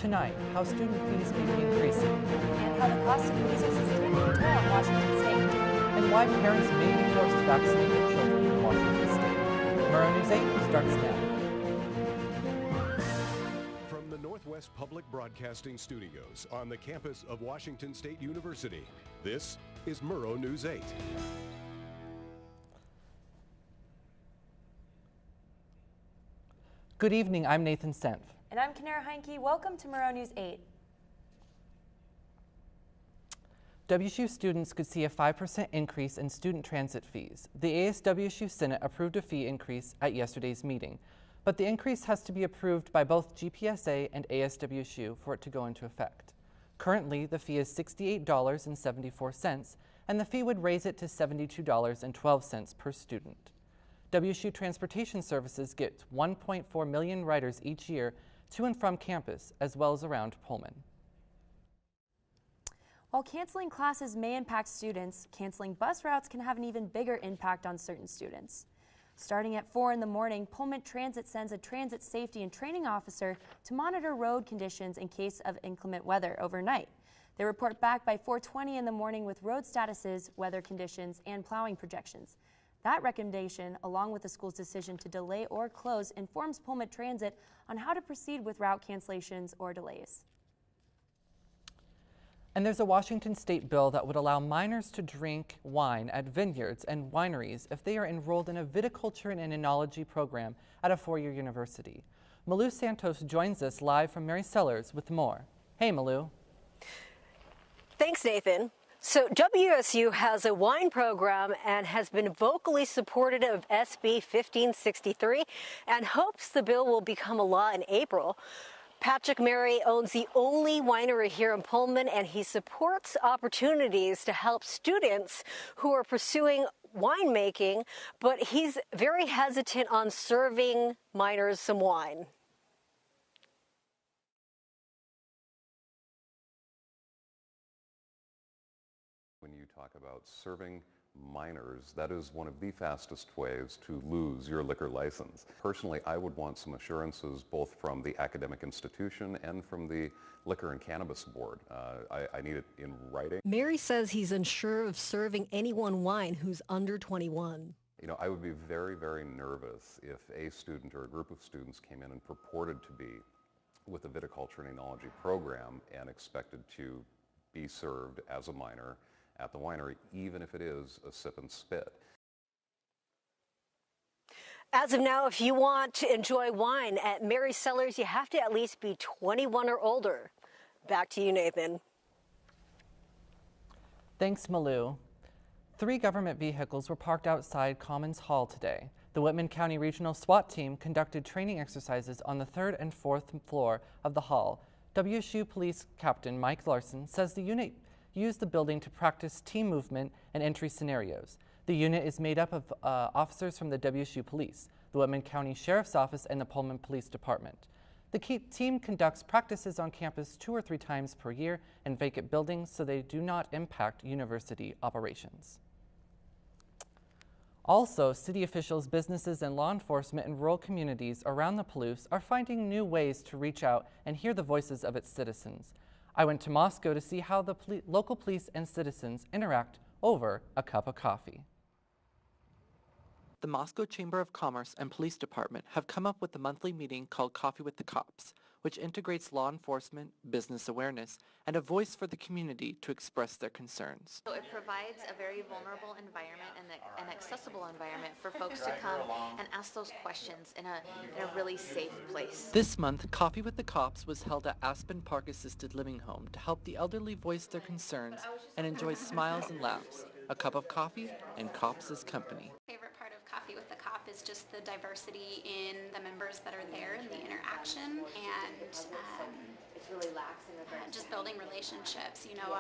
Tonight, how student fees may be increasing. And how the cost of measles is taking a toll on Washington State. And why parents may be forced to vaccinate their children in Washington State. Murrow News 8 starts now. From the Northwest Public Broadcasting Studios on the campus of Washington State University, this is Murrow News 8. Good evening, I'm Nathan Senf. And I'm Kanara Heinke. Welcome to Murrow News 8. WSU students could see a 5% increase in student transit fees. The ASWSU Senate approved a fee increase at yesterday's meeting, but the increase has to be approved by both GPSA and ASWSU for it to go into effect. Currently, the fee is $68.74, and the fee would raise it to $72.12 per student. WSU Transportation Services gets 1.4 million riders each year to and from campus, as well as around Pullman. While canceling classes may impact students, canceling bus routes can have an even bigger impact on certain students. Starting at 4 in the morning, Pullman Transit sends a transit safety and training officer to monitor road conditions in case of inclement weather overnight. They report back by 4:20 in the morning with road statuses, weather conditions, and plowing projections. That recommendation, along with the school's decision to delay or close, informs Pullman Transit on how to proceed with route cancellations or delays. And there's a Washington State bill that would allow minors to drink wine at vineyards and wineries if they are enrolled in a viticulture and enology program at a four-year university. Malou Santos joins us live from Mary Sellers with more. Hey, Malou. Thanks, Nathan. So WSU has a wine program and has been vocally supportive of SB 1563 and hopes the bill will become a law in April. Patrick Mary owns the only winery here in Pullman, and he supports opportunities to help students who are pursuing winemaking, but he's very hesitant on serving minors some wine. When you talk about serving minors, that is one of the fastest ways to lose your liquor license. Personally, I would want some assurances both from the academic institution and from the Liquor and Cannabis Board. I need it in writing. Mary says he's unsure of serving anyone wine who's under 21. You know, I would be very, very nervous if a student or a group of students came in and purported to be with a viticulture and enology program and expected to be served as a minor at the winery, even if it is a sip and spit. As of now, if you want to enjoy wine at Mary Sellers, you have to at least be 21 or older. Back to you, Nathan. Thanks, Malou. 3 government vehicles were parked outside Commons Hall today. The Whitman County Regional SWAT team conducted training exercises on the 3rd and 4th floor of the hall. WSU Police Captain Mike Larson says the unit used the building to practice team movement and entry scenarios. The unit is made up of officers from the WSU Police, the Whitman County Sheriff's Office, and the Pullman Police Department. The team conducts practices on campus 2 or 3 times per year in vacant buildings so they do not impact university operations. Also, city officials, businesses, and law enforcement in rural communities around the Palouse are finding new ways to reach out and hear the voices of its citizens. I went to Moscow to see how the local police and citizens interact over a cup of coffee. The Moscow Chamber of Commerce and Police Department have come up with a monthly meeting called Coffee with the Cops, which integrates law enforcement, business awareness, and a voice for the community to express their concerns. So it provides a very vulnerable environment and an accessible environment for folks to come and ask those questions in a really safe place. This month, Coffee with the Cops was held at Aspen Park Assisted Living Home to help the elderly voice their concerns and enjoy smiles and laughs, a cup of coffee, and cops as company. Favorite part of Coffee with the Cop is just the diversity in the members that are there and the interaction, and it's really just building relationships. You know,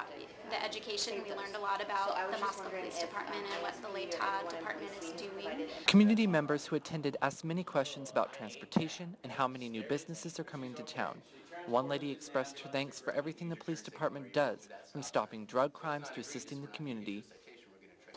the education, we learned a lot about the Moscow Police Department and what the LATA department is doing. Community members who attended asked many questions about transportation and how many new businesses are coming to town. One lady expressed her thanks for everything the police department does, from stopping drug crimes to assisting the community.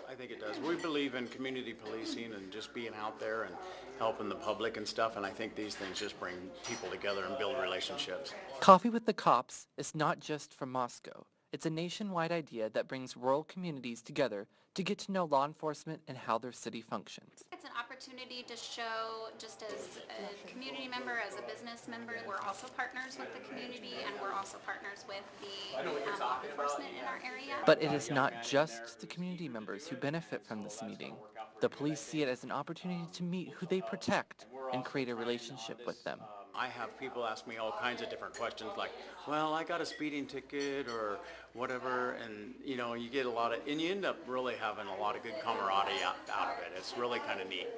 I think it does. We believe in community policing and just being out there and helping the public and stuff, and I think these things just bring people together and build relationships. Coffee with the Cops is not just from Moscow. It's a nationwide idea that brings rural communities together to get to know law enforcement and how their city functions. It's an opportunity to show, just as a community member, as a business member, we're also partners with the community, and we're also partners with the law enforcement in our area. But it is not just the community members who benefit from this meeting. The police see it as an opportunity to meet who they protect and create a relationship with them. I have people ask me all kinds of different questions like, well, I got a speeding ticket or whatever, and you know, you get a lot of, and you end up really having a lot of good camaraderie out of it. It's really kind of neat.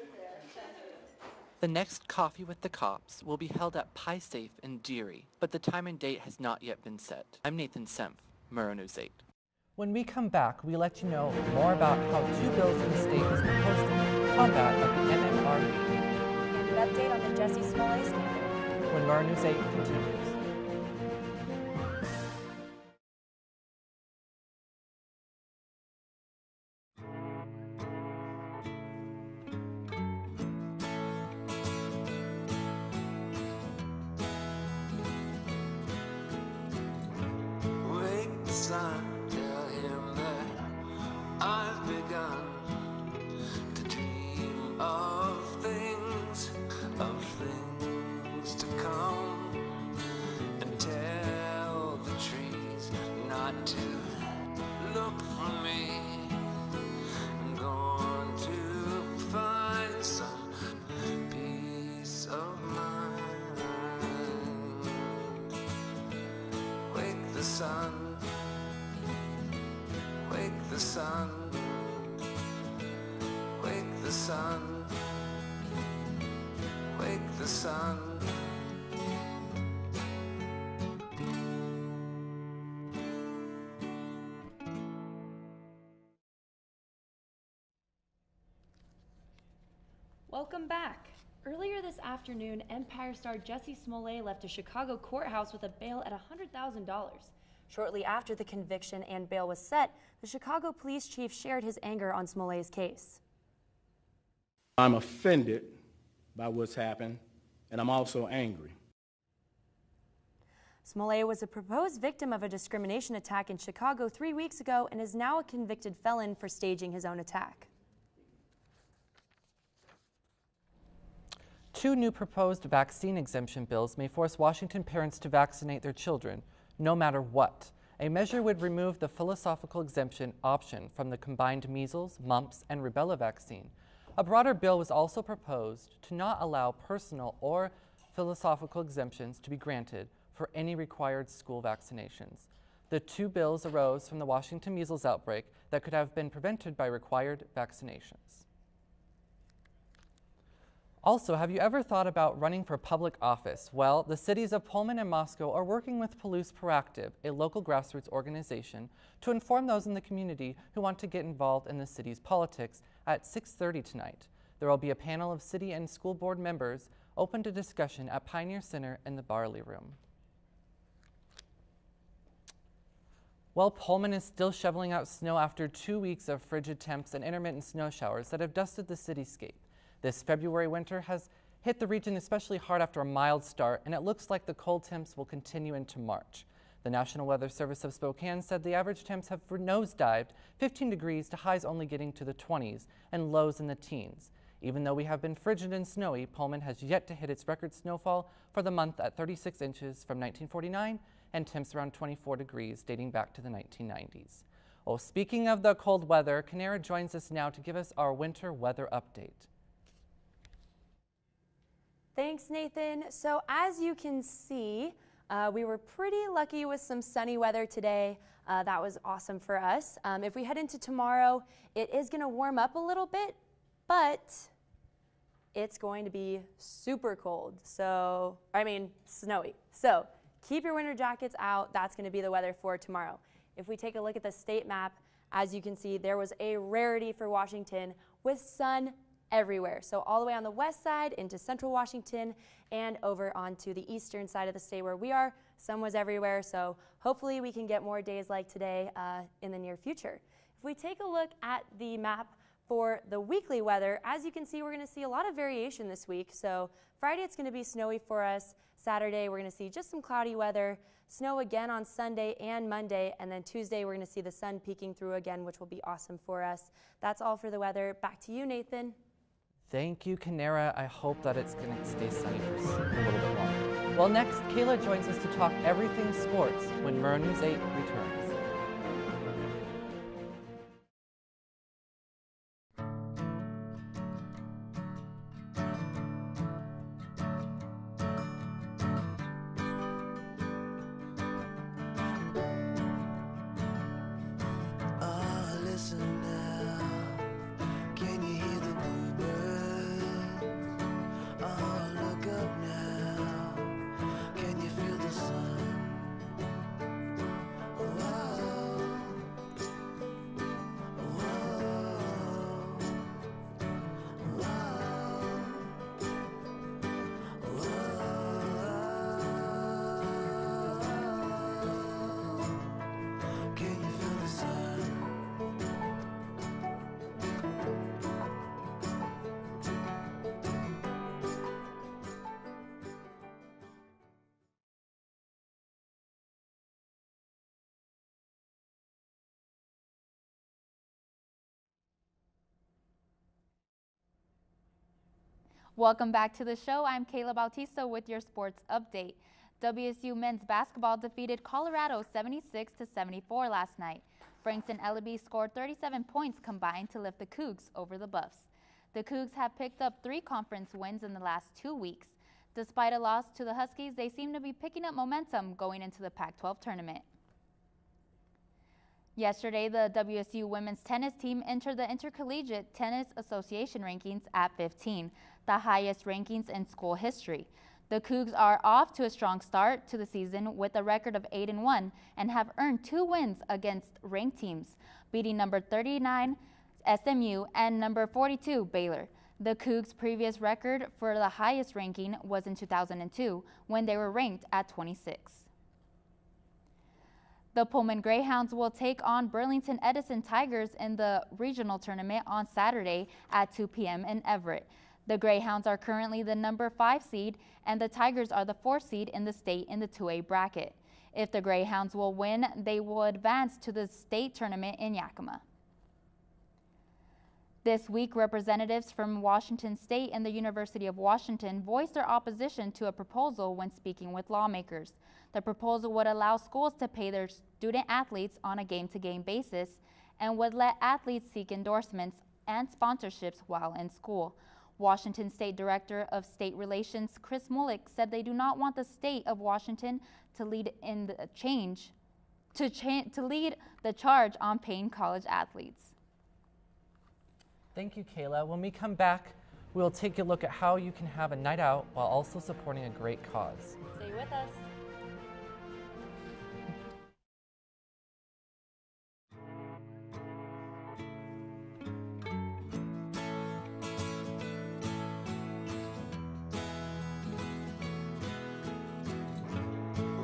The next Coffee with the Cops will be held at Pie Safe in Deary, but the time and date has not yet been set. I'm Nathan Senf, Murrow News 8. When we come back, we let you know more about how 2 bills in the state is proposed to combat at the MMRV. And an update on the Jesse Smollett scandal. When Murrow News 8 continues. Wake the sun, tell him that I've begun to dream of things to come, and tell the trees not to look for me. I'm going to find some peace of mind. Wake the sun, wake the sun, wake the sun, wake the sun. Welcome back. Earlier this afternoon, Empire star Jesse Smollett left a Chicago courthouse with a bail at $100,000. Shortly after the conviction and bail was set, the Chicago police chief shared his anger on Smollett's case. I'm offended by what's happened, and I'm also angry. Smollett was a proposed victim of a discrimination attack in Chicago 3 weeks ago and is now a convicted felon for staging his own attack. 2 new proposed vaccine exemption bills may force Washington parents to vaccinate their children, no matter what. A measure would remove the philosophical exemption option from the combined measles, mumps, and rubella vaccine. A broader bill was also proposed to not allow personal or philosophical exemptions to be granted for any required school vaccinations. The 2 bills arose from the Washington measles outbreak that could have been prevented by required vaccinations. Also, have you ever thought about running for public office? Well, the cities of Pullman and Moscow are working with Palouse Proactive, a local grassroots organization, to inform those in the community who want to get involved in the city's politics at 6:30 tonight. There will be a panel of city and school board members open to discussion at Pioneer Center in the Barley Room. Well, Pullman is still shoveling out snow after 2 weeks of frigid temps and intermittent snow showers that have dusted the cityscape. This February winter has hit the region especially hard after a mild start, and it looks like the cold temps will continue into March. The National Weather Service of Spokane said the average temps have nosedived 15 degrees to highs only getting to the 20s and lows in the teens. Even though we have been frigid and snowy, Pullman has yet to hit its record snowfall for the month at 36 inches from 1949 and temps around 24 degrees dating back to the 1990s. Well, speaking of the cold weather, Canara joins us now to give us our winter weather update. Thanks, Nathan. So as you can see, we were pretty lucky with some sunny weather today. That was awesome for us. If we head into tomorrow, it is going to warm up a little bit, but it's going to be super cold. Snowy. So keep your winter jackets out. That's going to be the weather for tomorrow. If we take a look at the state map, as you can see, there was a rarity for Washington with sun everywhere. So all the way on the west side into central Washington and over onto the eastern side of the state where we are, sun was everywhere. So hopefully we can get more days like today in the near future. If we take a look at the map for the weekly weather, as you can see, we're going to see a lot of variation this week. So Friday, it's going to be snowy for us. Saturday, we're going to see just some cloudy weather, snow again on Sunday and Monday, and then Tuesday, we're going to see the sun peeking through again, which will be awesome for us. That's all for the weather. Back to you, Nathan. Thank you, Canara. I hope that it's going to stay sunny for a little bit longer. Well, next, Kayla joins us to talk everything sports when Murrow News 8 returns. Listen now, can you hear the bluebird? Oh, look up now, can you feel the sun? Whoa, whoa, whoa, can you feel the sun? Welcome back to the show. I'm Kayla Bautista with your sports update. WSU men's basketball defeated Colorado 76-74 last night. Franks and Ellaby scored 37 points combined to lift the Cougs over the Buffs. The Cougs have picked up 3 conference wins in the last 2 weeks. Despite a loss to the Huskies, they seem to be picking up momentum going into the Pac-12 tournament. Yesterday, the WSU women's tennis team entered the Intercollegiate Tennis Association rankings at 15, the highest rankings in school history. The Cougs are off to a strong start to the season with a record of 8-1 and have earned 2 wins against ranked teams, beating number 39 SMU and number 42 Baylor. The Cougs' previous record for the highest ranking was in 2002 when they were ranked at 26. The Pullman Greyhounds will take on Burlington Edison Tigers in the regional tournament on Saturday at 2 p.m. in Everett. The Greyhounds are currently the number 5 seed and the Tigers are the 4th seed in the state in the 2A bracket. If the Greyhounds will win, they will advance to the state tournament in Yakima. This week, representatives from Washington State and the University of Washington voiced their opposition to a proposal when speaking with lawmakers. The proposal would allow schools to pay their student athletes on a game-to-game basis and would let athletes seek endorsements and sponsorships while in school. Washington State Director of State Relations Chris Mullick said they do not want the state of Washington to lead in the lead the charge on paying college athletes. Thank you, Kayla. When we come back, we'll take a look at how you can have a night out while also supporting a great cause. Stay with us.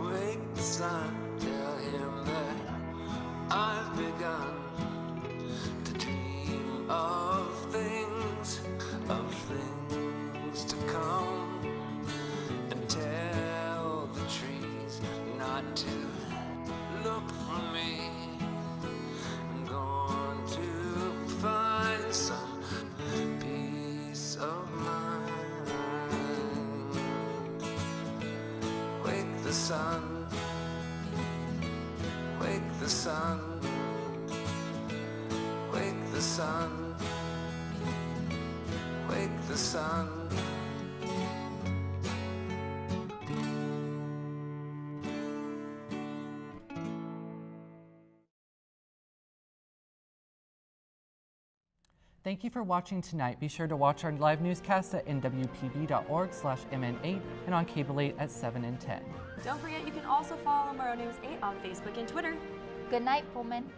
Wake the sun, tell him that I've begun to dream of things to come, and tell the trees not to look for me. I'm going to find some peace of mind. Wake the sun, wake the sun, wake the sun, wake the sun. Thank you for watching tonight. Be sure to watch our live newscasts at nwpb.org/mn8 and on Cable 8 at 7 and 10. Don't forget, you can also follow Murrow News 8 on Facebook and Twitter. Good night, Pullman.